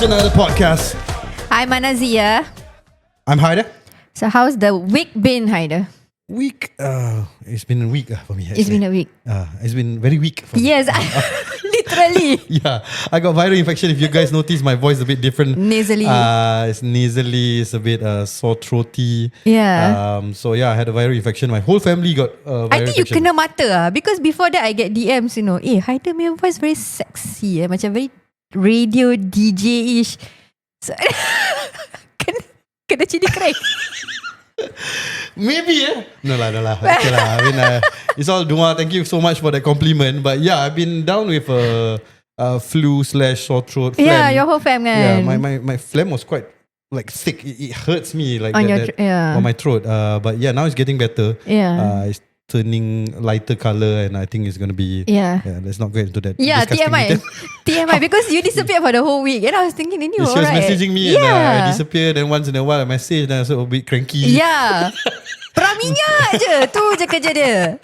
JustAnaDer podcast. I'm Anazia. I'm Haider. So how's the week been, Haider? Week, it's been a week for me. Actually. It's been a week. It's been very weak for me. Yes, literally. Yeah, I got viral infection. If you guys notice, my voice is a bit different. Nasally. It's nasally. It's a bit sore throaty. Yeah. So yeah, I had a viral infection. My whole family got viral I think infection. you kena mata because before that I get DMs, Haider, my voice very sexy, macam very radio DJ-ish. So, kena cili crack. Maybe No lah Okay lah. I mean it's all dua. Thank you so much for that compliment. But yeah, I've been down with a flu / sore throat. Phlegm. Yeah, your whole fam Yeah, kan. my phlegm was quite like thick. It hurts me like On that, yeah. on my throat. But yeah, now it's getting better. Yeah. It's turning lighter color, and I think it's gonna be. Yeah. Let's not get into that. Yeah, disgusting TMI. detail. TMI because you disappeared for the whole week. And I was thinking, ini She was alright. messaging me and I disappeared. And once in a while I message, and I was a bit cranky. Yeah. Praminyak je. Tu je kerja dia.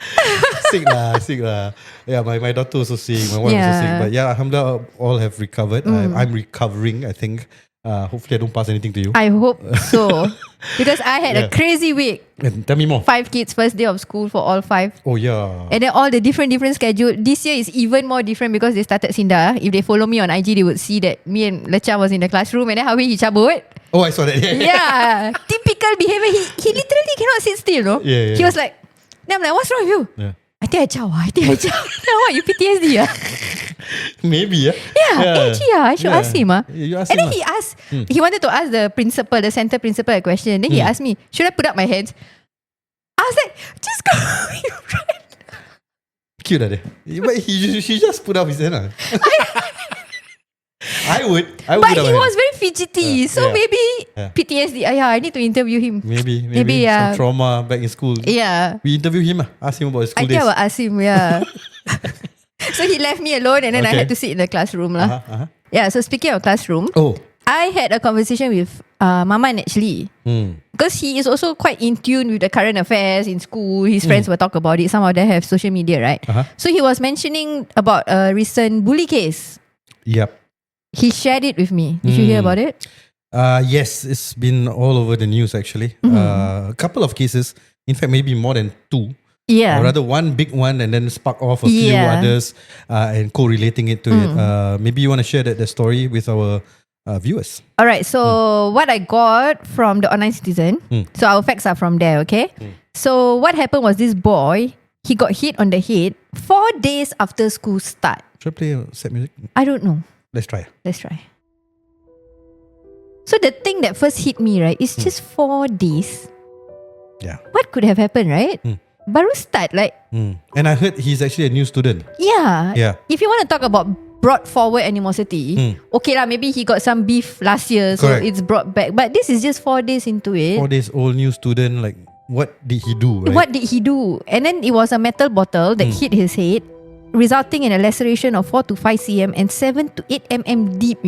Sick lah. Yeah, my daughter also sick. My wife also sick. But yeah, alhamdulillah, all have recovered. I'm recovering, I think. Hopefully I don't pass anything to you. I hope so. Because I had a crazy week. And tell me more. 5 kids, first day of school for all 5. Oh yeah. And then all the different schedule. This year is even more different because they started Sinda. If they follow me on IG, they would see that me and Lecha was in the classroom, and then how he cabut. Oh, I saw that. Yeah. Typical behavior. He literally cannot sit still, no? Yeah. He was like, then I'm like, what's wrong with you? Yeah. I think I chow. Now what, you PTSD ah? Maybe Actually I should ask him You ask And him then he asked, he wanted to ask the principal, the center principal a question. Then he asked me, should I put up my hands? I was like, just go. Cute lah dia. But she just put up his hand lah. I would But put up he my was hand. very fidgety. So maybe PTSD. I need to interview him. Maybe yeah. some trauma back in school. Yeah. We interview him. Ask him about his school I think days. I will ask him, yeah. So he left me alone, and then I had to sit in the classroom lah. Yeah, so speaking of classroom, I had a conversation with Maman actually. Because he is also quite in tune with the current affairs in school. His friends will talk about it. Some of them have social media, right? So he was mentioning about a recent bully case. Yep. He shared it with me. Did you hear about it? Yes, it's been all over the news actually. A couple of cases. In fact, maybe more than 2. Yeah. Or rather one big one and then spark off a few others and correlating it to it. Maybe you want to share the story with our viewers. Alright, so what I got from the online citizen, so our facts are from there, okay? So what happened was this boy, he got hit on the head 4 days after school start. Should I play sad music? I don't know. Let's try. So the thing that first hit me, right, is just 4 days. Yeah. What could have happened, right? Baru start, like. And I heard he's actually a new student. Yeah. If you want to talk about brought forward animosity, okay lah, maybe he got some beef last year, so it's brought back. But this is just 4 days into it. 4 days old new student, like what did he do? Right? What did he do? And then it was a metal bottle that hit his head, resulting in a laceration of 4 to 5 cm and 7 to 8 mm deep,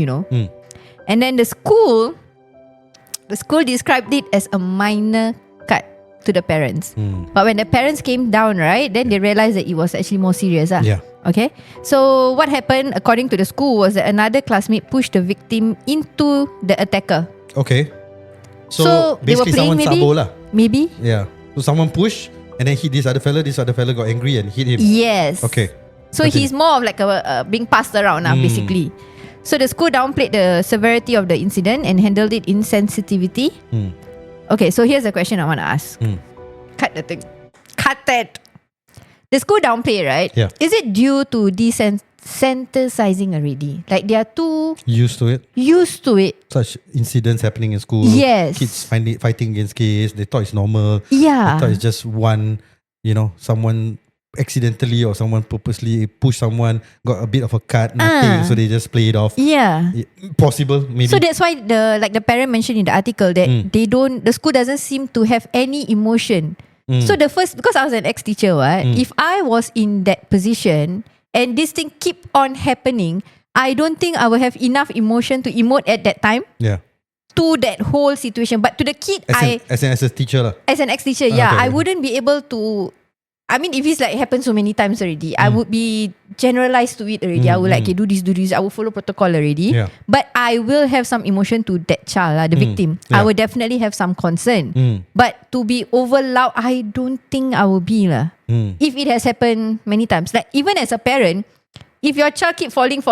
And then the school described it as a minor cut to the parents. But when the parents came down, right, then they realized that it was actually more serious. Yeah. Okay. So what happened, according to the school, was that another classmate pushed the victim into the attacker. Okay. So they were basically playing someone sabo lah. Maybe. Yeah. So someone pushed and then hit this other fella. This other fella got angry and hit him. Yes. Okay. So he's more of like a being passed around basically. So the school downplayed the severity of the incident and handled it insensitivity. Okay, so here's the question I want to ask. Cut the thing. Cut that. The school downplay, right? Yeah. Is it due to desensitizing already? Like they are too Used to it. Such incidents happening in school. Yes. Kids fighting against kids. They thought it's normal. Yeah. They thought it's just one, someone accidentally or someone purposely pushed someone, got a bit of a cut, nothing, so they just play it off. Yeah. Possible, maybe. So that's why the parent mentioned in the article that the school doesn't seem to have any emotion. So because I was an ex-teacher, if I was in that position and this thing keep on happening, I don't think I will have enough emotion to emote at that time. Yeah. To that whole situation. But to the kid, as a teacher lah. As an ex-teacher, I wouldn't be able to I mean, if it's like happened so many times already, I would be generalized to it already. I would like, okay, do this. I will follow protocol already. Yeah. But I will have some emotion to that child, the victim. Yeah. I will definitely have some concern. But to be over loud, I don't think I will be lah. If it has happened many times, like even as a parent, if your child keep falling,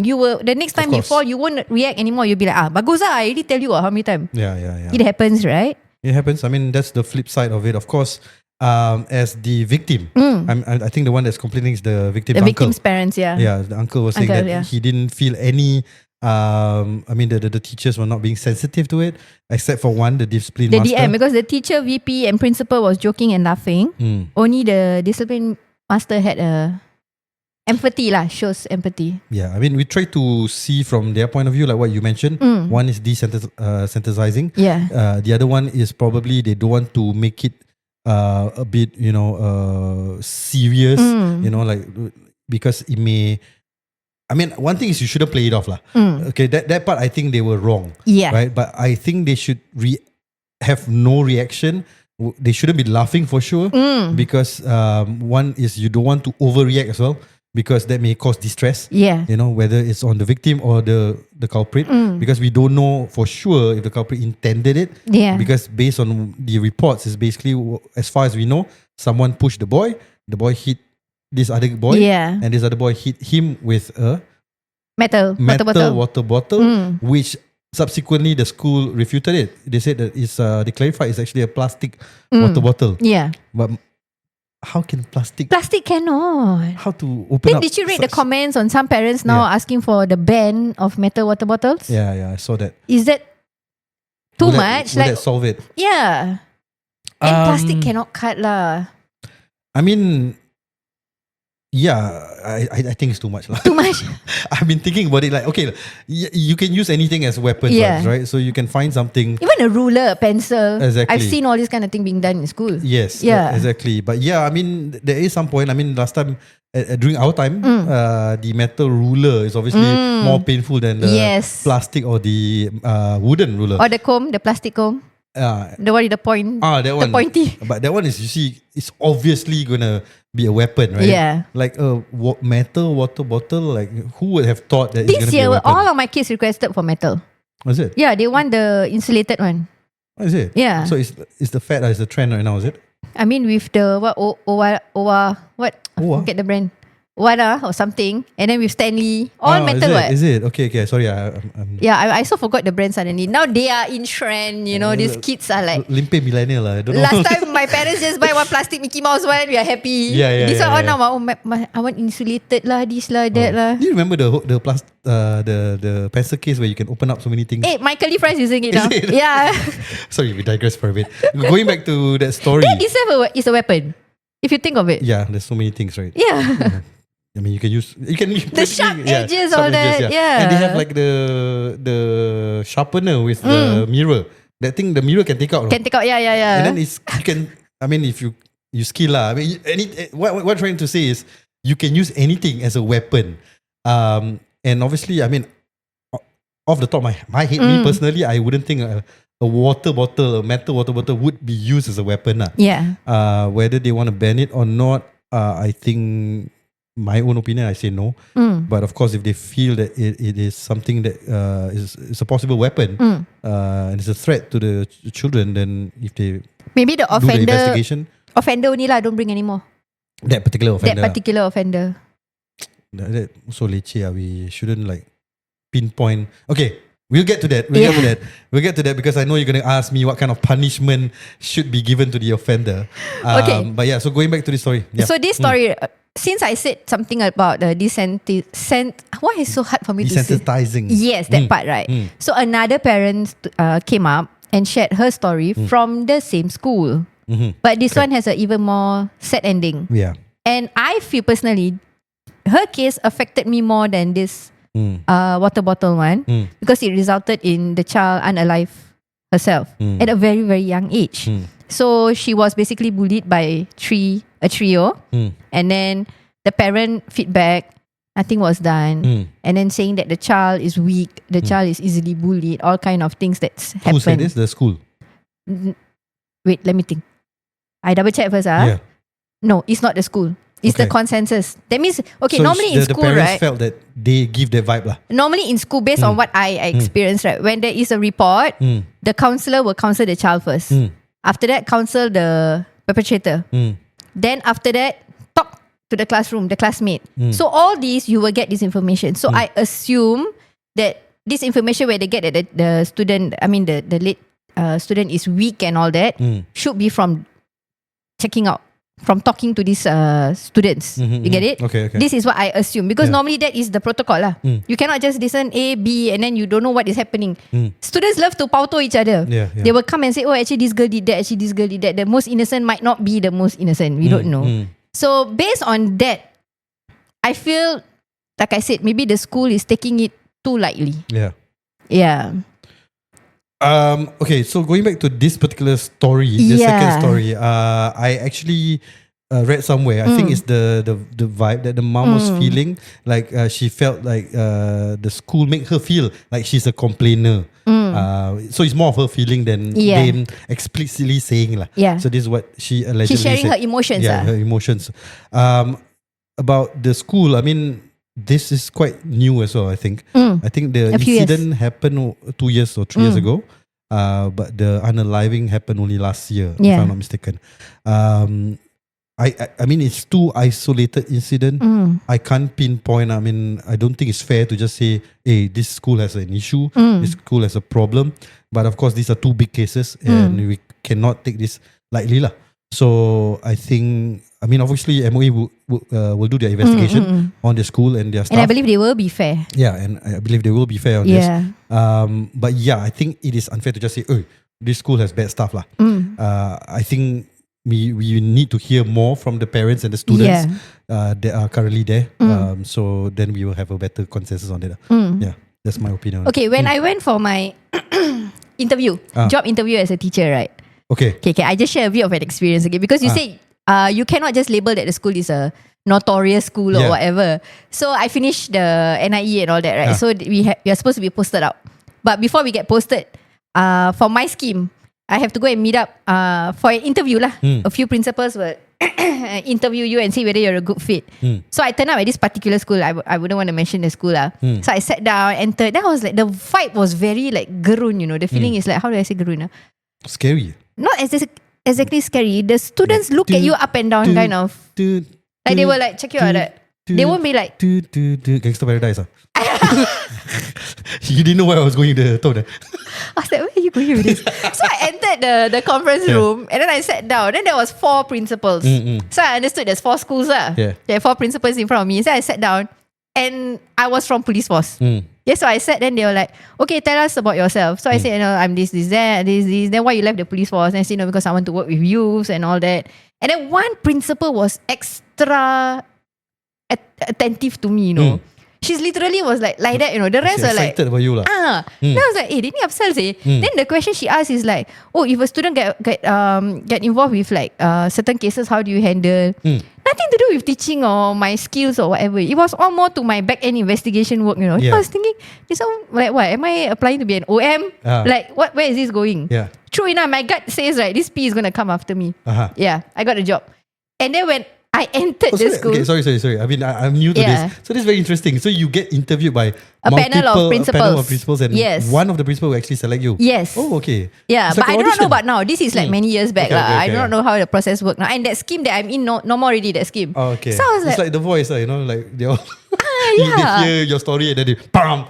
you will, the next time you fall, you won't react anymore. You'll be like, bagus lah, I already tell you how many times. Yeah. It happens, right? It happens. I mean, that's the flip side of it. Of course, as the victim, I think the one that's complaining is the victim's The uncle. victim's parents, yeah. Yeah, the uncle was saying that he didn't feel any. I mean, the teachers were not being sensitive to it, except for one, the discipline master. DM, because the teacher, VP, and principal was joking and laughing. Only the discipline master had empathy lah, shows empathy. Yeah, I mean, we try to see from their point of view, like what you mentioned. One is desensitizing. Yeah. The other one is probably they don't want to make it a bit, serious. Like because it may. I mean, one thing is you shouldn't play it off lah. Okay, that part I think they were wrong. Yeah. Right, but I think they should have no reaction. They shouldn't be laughing for sure, because one is you don't want to overreact as well, because that may cause distress. Yeah. Whether it's on the victim or the culprit, because we don't know for sure if the culprit intended it. Yeah. Because based on the reports, it's basically, as far as we know, someone pushed the boy hit this other boy, and this other boy hit him with a metal water bottle, which subsequently the school refuted it. They said that they clarified it's actually a plastic water bottle. Yeah. But how can plastic cannot. How to open up? Did you read the comments on some parents now asking for the ban of metal water bottles? Yeah, I saw that. Is that too much? Will that solve it? Yeah. And plastic cannot cut lah. I mean, yeah, I think it's too much lah. Too much. I've been thinking about it, like, okay, you can use anything as weapons, right? So you can find something. Even a ruler, a pencil. Exactly. I've seen all this kind of thing being done in school. Yes, yeah, exactly. But yeah, I mean, there is some point. I mean, last time, during our time, the metal ruler is obviously more painful than the plastic or the wooden ruler. Or the comb, the plastic comb. The one with the point. That one. The pointy. But that one is, you see, it's obviously gonna be a weapon, right? Yeah. Like a metal water bottle. Like, who would have thought that it's gonna be a weapon? All of my kids requested for metal. Was it? Yeah, they want the insulated one. Oh, is it? Yeah. So it's the fat is the trend right now, is it? I mean, with the what? I forget the brand. Wada or something, and then with Stanley, all metal. Is it? Okay. Sorry, I also forgot the brand suddenly. Now they are in trend. These kids are like limpe millennial. I don't know. Last time my parents just buy one plastic Mickey Mouse one. We are happy. This one now. I want insulated lah, this lah, that lah. Do you remember the pencil case where you can open up so many things? Hey, Michael Lee Fries using it now. Yeah. Sorry, we digress for a bit. Going back to that story. That itself is a weapon, if you think of it. Yeah, there's so many things, right? Yeah. I mean, you can the sharp edges, all that. Yeah. And they have like the sharpener with the mirror. That thing, the mirror can take out. Can take out, yeah. And then you can. I mean, if you skill lah. I mean, what I'm trying to say is you can use anything as a weapon. And obviously, I mean, off the top of my head, me personally, I wouldn't think a water bottle, a metal water bottle, would be used as a weapon lah. Yeah. Whether they want to ban it or not, I think. My own opinion, I say no. But of course, if they feel that it is something that is a possible weapon and it's a threat to the children, then if they maybe the do the investigation, offender only lah, don't bring anymore. That particular offender. That so leceh. We shouldn't like pinpoint. Okay, we'll get to that. We'll get to that because I know you're going to ask me what kind of punishment should be given to the offender. Okay. But yeah, so going back to this story. Yeah. So this story, since I said something about the why is it so hard for me to say? Desensitizing. Yes, that part, right? So another parent came up and shared her story from the same school. But this one has an even more sad ending. Yeah. And I feel personally, her case affected me more than this water bottle one because it resulted in the child unalive herself at a very, very young age. So she was basically bullied by a trio, and then the parent feedback, nothing was done, and then saying that the child is weak, the child is easily bullied, all kind of things that's happened. Who said this? The school? Wait, let me think. I double check first. Yeah. No, it's not the school. It's the consensus. That means, okay, so normally in the school, parents right? felt that they give that vibe lah. Normally in school, based on what I experienced, right? When there is a report, the counsellor will counsel the child first. After that, counsel the perpetrator. Then after that, talk to the classroom, the classmate. So all these, you will get this information. So I assume that this information where they get that the student, I mean the late student is weak and all that, should be from checking out, from talking to these students. You get it? Okay. This is what I assume, because normally that is the protocol lah. You cannot just listen A, B and then you don't know what is happening. Students love to pauto each other. They will come and say, oh, actually this girl did that, actually this girl did that. The most innocent might not be the most innocent. We don't know. So based on that, I feel, like I said, maybe the school is taking it too lightly. Yeah. Okay, so going back to this particular story, the second story, I actually read somewhere. I think it's the vibe that the mom was feeling, like she felt like the school make her feel like she's a complainer. So it's more of her feeling than them explicitly saying lah. So this is what she allegedly She's sharing said. her emotions. Her emotions. About the school, I mean, this is quite new as well, I think. I think the incident happened 2 years or 3 years ago. But the unaliving happened only last year, if I'm not mistaken. I mean, it's too isolated incident. I can't pinpoint. I mean, I don't think it's fair to just say, hey, this school has an issue, this school has a problem. But of course, these are two big cases and we cannot take this lightly lah. So I think, I mean, obviously MOE will do their investigation on the school and their staff. And I believe they will be fair. Yeah, and I believe they will be fair on this. But yeah, I think it is unfair to just say, oh, this school has bad stuff lah. I think we need to hear more from the parents and the students that are currently there. So then we will have a better consensus on that. Yeah, that's my opinion. Okay, when I went for my interview, job interview as a teacher, right? Okay, I just share a bit of an experience, okay? Because you say you cannot just label that the school is a notorious school or whatever. So I finished the NIE and all that, right? So we are supposed to be posted out. But before we get posted, for my scheme, I have to go and meet up for an interview lah. A few principals will interview you and see whether you're a good fit. So I turned up at this particular school. I wouldn't want to mention the school lah. So I sat down, entered. Then I was like, the vibe was very like gerun, you know. The feeling is like, how do I say gerun? Scary. Not exactly scary. The students look at you up and down, kind of. Like they will like check you out. They won't be like Gangster Paradise. You didn't know where I was going the tone. I was like, where are you going with this? So I entered the conference room and then I sat down. Then there was 4 principals. So I understood there's 4 schools lah. There are 4 principals in front of me. So I sat down and I was from police force. So I sat, then they were like, okay, tell us about yourself. So I said, I'm this, that, this. Then why you left the police force? And I said, because I want to work with youths and all that. And then one principal was extra attentive to me, She's literally was like that, The rest She's are like excited about you lah. Then I was like, dia ni upsell seh. Then the question she asked is like, oh, if a student get involved with like certain cases, how do you handle? Nothing to do with teaching or my skills or whatever. It was all more to my back end investigation work, I was thinking, this one like what? Am I applying to be an OM? Like what? Where is this going? True enough, my gut says right, this P is gonna come after me. I got a job. And then when I entered the school. Okay, sorry. I mean, I'm new to this. So this is very interesting. So you get interviewed by a panel of principals. And one of the principals will actually select you. Yes. Oh, okay. Yeah, it's but like I do not know about now. This is like many years back. Okay, I do not know how the process works now. And that scheme that I'm in, no more already, that scheme. Oh, okay. So I was it's like The Voice, like they all they hear your story and then they bam,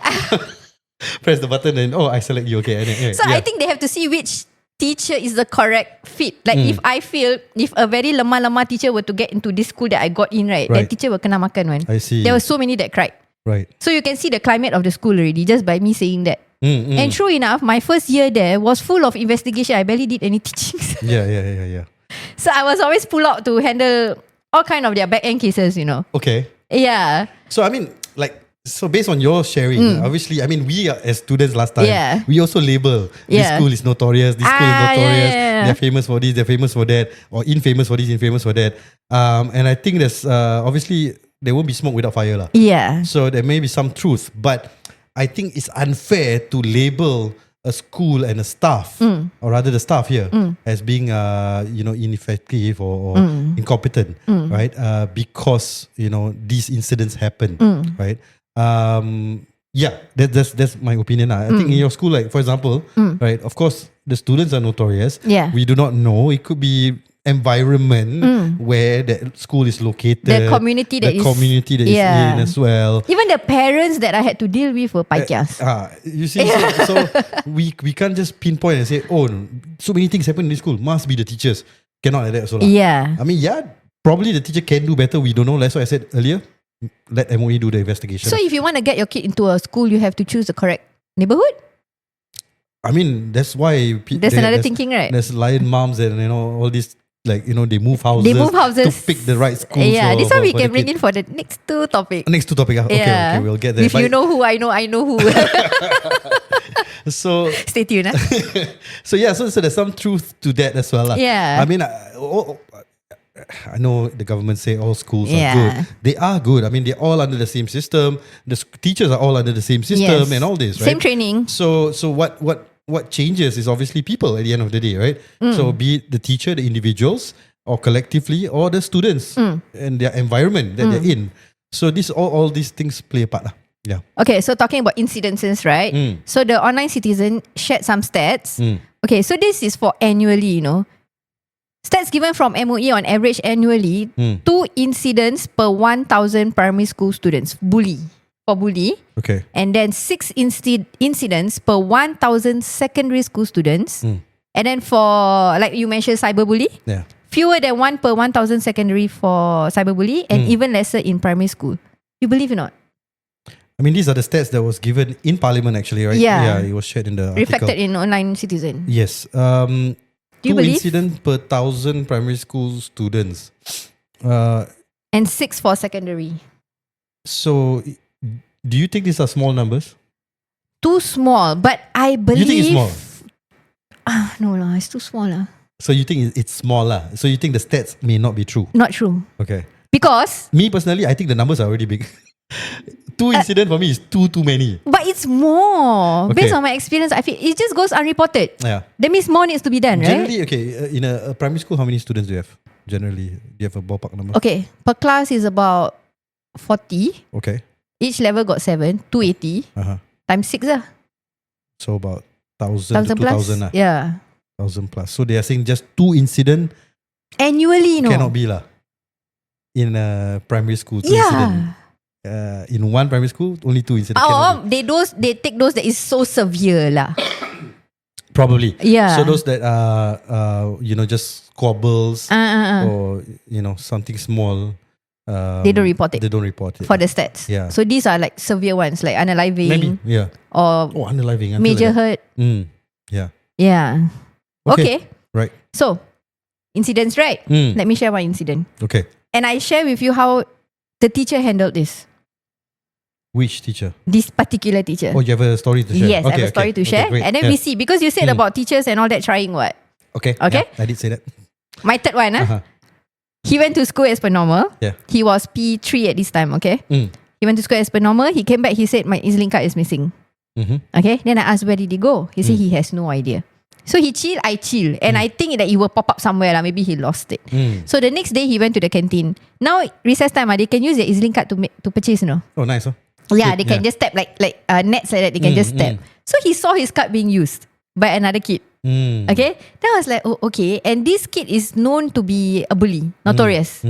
press the button and I select you. Okay. And so I think they have to see which teacher is the correct fit. Like if I feel, if a very lemah teacher were to get into this school that I got in, right, that teacher will kena makan one. I see. There were so many that cried. Right. So you can see the climate of the school already just by me saying that. And true enough, my first year there was full of investigation. I barely did any teachings. Yeah. So I was always pulled out to handle all kind of their back end cases, Okay. Yeah. So I mean, so based on your sharing, obviously, I mean, we as students last time, we also label this school is notorious, this school is notorious, they're famous for this, they're famous for that, or infamous for this, infamous for that. And I think there's obviously there won't be smoke without fire lah. Yeah. So there may be some truth, but I think it's unfair to label a school and a staff, or rather the staff here, as being ineffective or incompetent, right? Because these incidents happen, right? That's my opinion. I think in your school, like for example, right? Of course, the students are notorious. Yeah. We do not know. It could be environment where the school is located, the community that is in as well. Even the parents that I had to deal with were paikias. You see, so we can't just pinpoint and say, oh, so many things happen in this school. Must be the teachers. Cannot like that also. Yeah. I mean, probably the teacher can do better. We don't know. That's what I said earlier. Let MOE do the investigation. So if you want to get your kid into a school, you have to choose the correct neighborhood. I mean, that's why there's another thinking, right? There's lion moms and all these, like, they move houses. They move houses to pick the right school. Yeah, this one we can bring in for the next two topics. Next two topics. Okay, we'll get there. If you know who, I know who. So stay tuned. So there's some truth to that as well. Yeah. I mean, I know the government say all schools are good. They are good. I mean, they're all under the same system. The teachers are all under the same system and all this, right? Same training. So what changes is obviously people at the end of the day, right? So be it the teacher, the individuals, or collectively, or the students and their environment that they're in. So all these things play a part. Yeah. Okay, so talking about incidences, right? So the online citizen shared some stats. Okay, so this is for annually, Stats given from MOE on average annually, 2 incidents per 1,000 primary school students. Bully. Okay. And then 6 incidents per 1,000 secondary school students. And then for, like you mentioned, cyberbully. Yeah. Fewer than 1 per 1,000 secondary for cyberbully and even lesser in primary school. You believe it or not? I mean, these are the stats that was given in Parliament actually, right? Yeah. It was shared in the article. Reflected in Online Citizen. Yes. Do you 2 believe? incidents per 1,000 primary school students. And 6 for secondary. So, do you think these are small numbers? Too small, but I believe... You think it's small? No, it's too small. So you think it's small lah. So you think the stats may not be true? Not true. Okay. Because... Me personally, I think the numbers are already big. 2 incidents for me is too many. But it's more. Okay. Based on my experience, I feel it just goes unreported. Yeah. That means more needs to be done, right? Generally, okay, in a primary school, how many students do you have? Generally, do you have a ballpark number? Okay, per class is about 40. Okay. Each level got 7, 280. Times 6 lah. So about 1,000 to 2,000 lah. Yeah. 1,000 plus. So they are saying just 2 incidents annually, cannot be lah. In a primary school, 2 incidents. In one primary school, only 2 incidents. They take those that is so severe lah. Probably. Yeah. So those that are just squabbles or something small. They don't report it. They don't report it for the stats. Yeah. So these are like severe ones, like unaliving. Maybe. Yeah. Or unaliving. Major hurt. Yeah. Yeah. Okay. Right. So incidents, right? Let me share one incident. Okay. And I share with you how the teacher handled this. Which teacher? This particular teacher. Oh, you have a story to share? Yes, I have a story to share. Okay, and then we see, because you said about teachers and all that trying what? Okay. Okay. Yeah, I did say that. My third one. He went to school as per normal. Yeah. He was P3 at this time, okay? He went to school as per normal. He came back, he said, my EZ-Link card is missing. Okay. Then I asked, where did he go? He said he has no idea. So he chill, I chill. And I think that it will pop up somewhere. Maybe he lost it. So the next day, he went to the canteen. Now, recess time, they can use the EZ-Link card to purchase, Oh, nice. Yeah, they can just tap like nets like that. They can just tap. So he saw his card being used by another kid. Okay. Then I was like, oh, okay. And this kid is known to be a bully, notorious.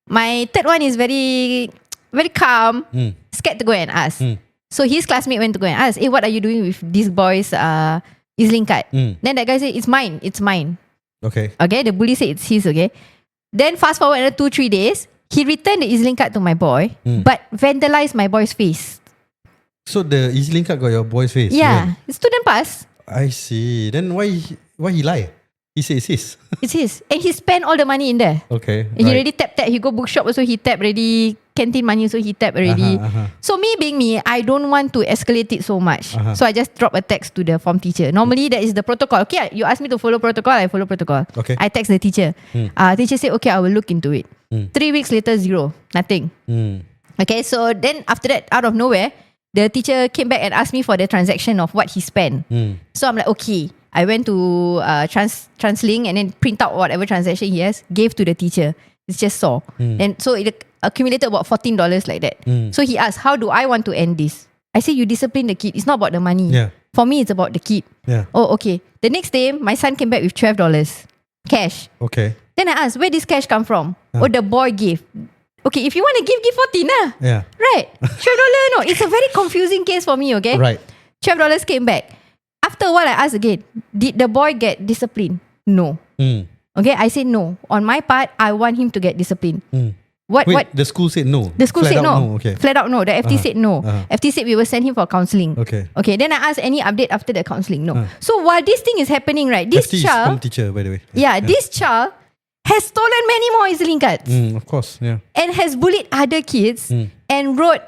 My third one is very, very calm, scared to go and ask. So his classmate went to go and ask, hey, what are you doing with this boy's EZ-Link card? Then that guy said, it's mine. Okay. Okay, the bully said it's his, okay. Then fast forward another 2-3 days, he returned the EZ-Link card to my boy, but vandalized my boy's face. So the EZ-Link card got your boy's face? Yeah. Student pass. I see. Then why he lie? He said it's his. It's his. And he spent all the money in there. Okay. He already tapped. He go bookshop also, he tapped already. Canteen money also, he tapped already. So me being me, I don't want to escalate it so much. So I just drop a text to the form teacher. Normally that is the protocol. Okay, you ask me to follow protocol, I follow protocol. Okay. I text the teacher. Teacher said, okay, I will look into it. 3 weeks later, 0. Nothing. Okay, so then after that, out of nowhere, the teacher came back and asked me for the transaction of what he spent. So I'm like, okay. I went to TransLink and then print out whatever transaction he has, gave to the teacher. It's just saw. And so it accumulated about $14 like that. So he asked, how do I want to end this? I said, you discipline the kid. It's not about the money. Yeah. For me, it's about the kid. Yeah. Oh, okay. The next day, my son came back with $12 cash. Okay. Then I asked, where this cash come from? Oh, the boy gave. Okay, if you want to give 14 lah. Yeah. Right. $12 no. It's a very confusing case for me, okay? Right. $12 came back. After a while, I asked again, did the boy get disciplined? No. Okay, I said no. On my part, I want him to get disciplined. What? The school said no. The school Flat said out no. Okay. Flat out no. The FT said no. FT said we will send him for counselling. Okay. Okay. Then I asked any update after the counselling. No. So while this thing is happening, right? This FT child, is home teacher, by the way. Yeah, this child has stolen many more EZ-Link cards. Of course, yeah. And has bullied other kids and wrote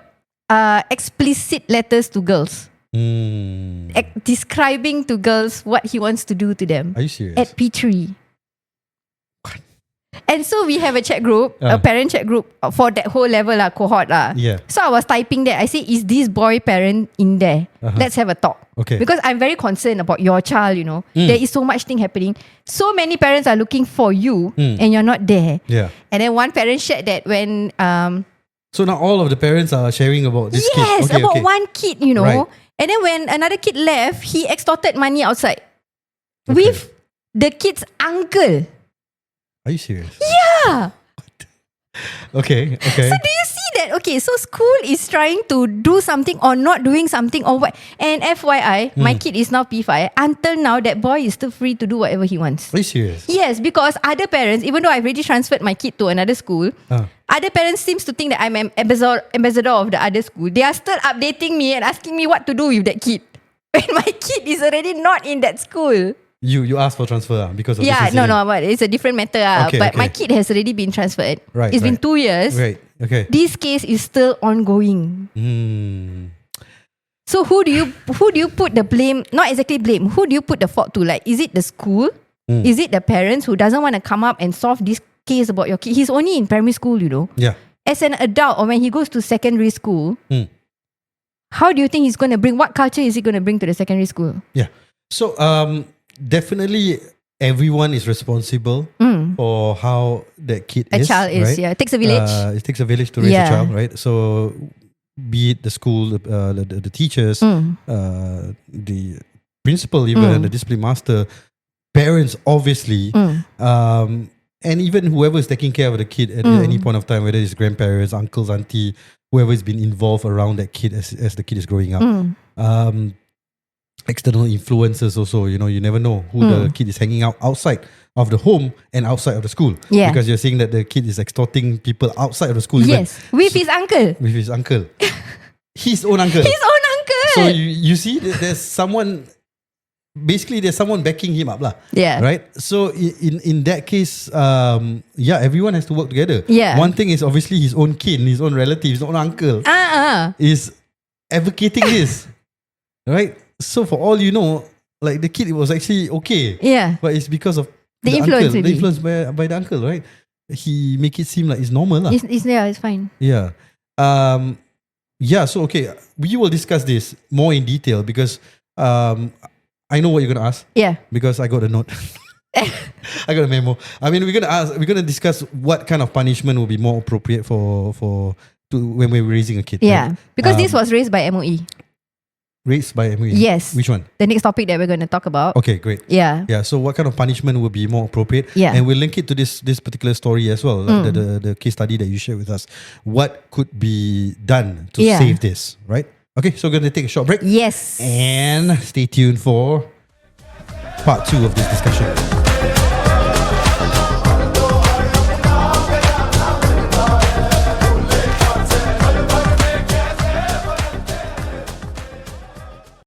explicit letters to girls. Describing to girls what he wants to do to them. Are you serious? At P3. And so we have a chat group, a parent chat group for that whole level cohort Yeah. So I was typing there. I say, is this boy parent in there? Let's have a talk. Okay. Because I'm very concerned about your child, you know. There is so much thing happening. So many parents are looking for you and you're not there. Yeah. And then one parent shared that when so now all of the parents are sharing about this kid. Yes, Okay, about okay. one kid, you know. Right. And then when another kid left, he extorted money outside with the kid's uncle. Are you serious? Yeah. Okay. So do you see that? Okay, so school is trying to do something or not doing something or what? And FYI, my kid is now P5. Until now, that boy is still free to do whatever he wants. Are you serious? Yes, because other parents, even though I've already transferred my kid to another school, other parents seems to think that I'm an ambassador of the other school. They are still updating me and asking me what to do with that kid. When my kid is already not in that school. You asked for transfer because of this incident. No, but it's a different matter. But my kid has already been transferred. Right. It's been 2 years. Right. Okay. This case is still ongoing. So who do you put the blame? Not exactly blame. Who do you put the fault to? Like, is it the school? Is it the parents who doesn't want to come up and solve this case about your kid? He's only in primary school, you know. Yeah. As an adult, or when he goes to secondary school, how do you think he's going to bring? What culture is he going to bring to the secondary school? Yeah. So definitely everyone is responsible for how that kid is. A child is, right? yeah. It takes a village. It takes a village to raise a child, right? So be it the school, the teachers, the principal, even the discipline master, parents, obviously, and even whoever is taking care of the kid at any point of time, whether it's grandparents, uncles, auntie, whoever has been involved around that kid as the kid is growing up. External influences also, you know, you never know who the kid is hanging out outside of the home and outside of the school. Yeah. Because you're saying that the kid is extorting people outside of the school. Yes, with his uncle. With his uncle. His own uncle. His own uncle. So you see, there's someone, basically there's someone backing him up lah. Yeah. Right? So in that case, everyone has to work together. Yeah. One thing is obviously his own kin, his own relative, his own uncle is advocating this. Right? So for all you know, like the kid was actually okay. Yeah. But it's because of the influence, uncle, the influence by the uncle, right? He make it seem like it's normal lah. It's fine. Yeah. So okay, we will discuss this more in detail because I know what you're gonna ask. Yeah. Because I got a note. I got a memo. I mean, we're gonna discuss what kind of punishment will be more appropriate when we're raising a kid. Yeah. Right? Because this was raised by MOE. Raised by MOE? Yes. Which one? The next topic that we're going to talk about. Okay, great. Yeah. Yeah. So what kind of punishment would be more appropriate? Yeah. And we'll link it to this particular story as well, like the case study that you shared with us. What could be done to save this, right? Okay, so we're going to take a short break. Yes. And stay tuned for part 2 of this discussion.